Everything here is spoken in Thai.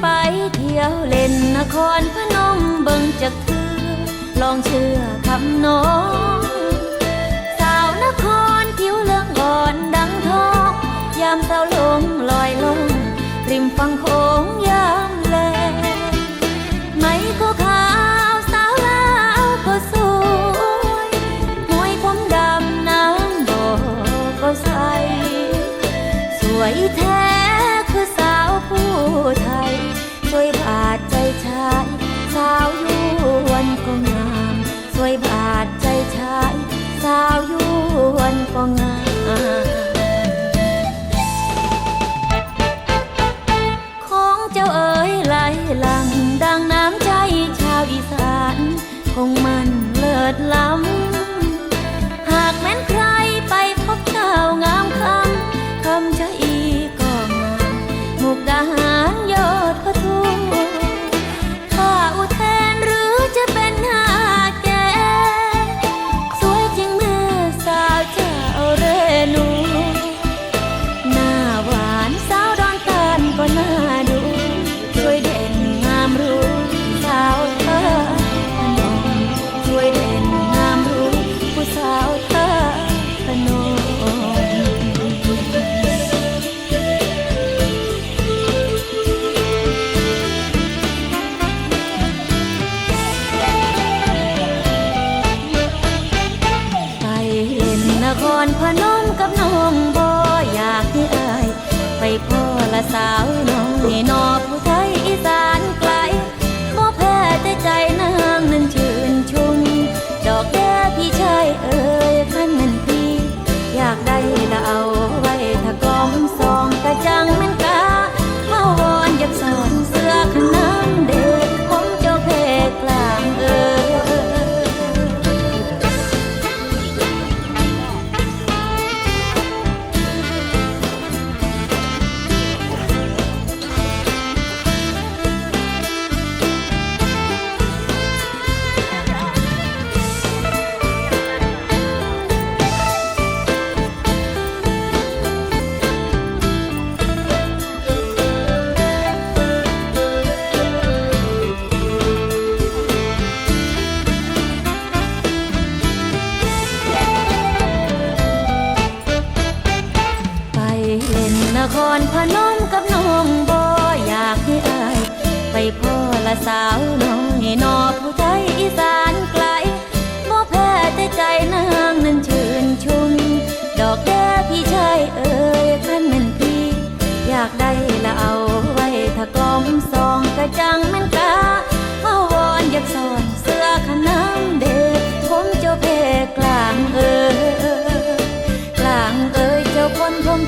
ไปเที่ยวเล่นนครพนมเบิ่งจักเทื่อลองเชื่อคำน้องสาวนครผิวเหลืองอ่อนดังทองยามเศร้าลงลอยลงริมฝั่งโขงยามแลไหมก็ขาวสาวลาวก็สวยมวยผมดำน้ำบ่อก็ใสสวยแท้คือสาวผู้ไทยสวยบาดใจชายสาวยวนก็งามสวยบาดใจชายสาวยวนก็งามของเจ้าเอ๋ยไหลหลังดังน้ำใจชาวอีสานคงมันเลิศล้ำหากแม้นใครไปพบเจ้างามคำคำจะอีก็งามมุกดาหารยอดพระทุมข้าอุเทนหรือจะเป็นหาแก่สวยจริงเมื่อสาวเจ้าเรนูหน้าหวานสาวดอนตาลก็น่าดูสวยเด่นงามรู้สาวเธอพนมสวยเด่นงามรู้ผู้สาวเธอพนมนครพนมกับน้องบ่อยากให้อายไปพ่อละสาวน้องให้นอผู้ไทยอีสานไกลบ่แพ้แต่ใจนางนั้นชื่นชุมดอกแก้พี่ชายเอ่ยคันนั้นพี่อยากได้ละเอาไว้ถ้ากล้อมซองกระจังแม่นกาเมาวอนอยากสอนเสื้อขนามเด็กผมเจ้าเพกลางเอ่ยนครพนมกับน้องบ่อยากให้อายไปพ่อละสาวน้องให้นอผู้ไทยอีสานไกลบ่แพ้แต่ใจนางนั้นชื่นชุมดอกแก้พี่ชายเอ่ยคันแม่นพี่อยากได้ละเอาไว้ถ้ากล้อมซองกระจังแม่นกาเมาวอนอยากสอนเสื้อขนามเด็กผมเจ้าเพกลางเอ่ยกลางเอ่ยเจ้าคนผม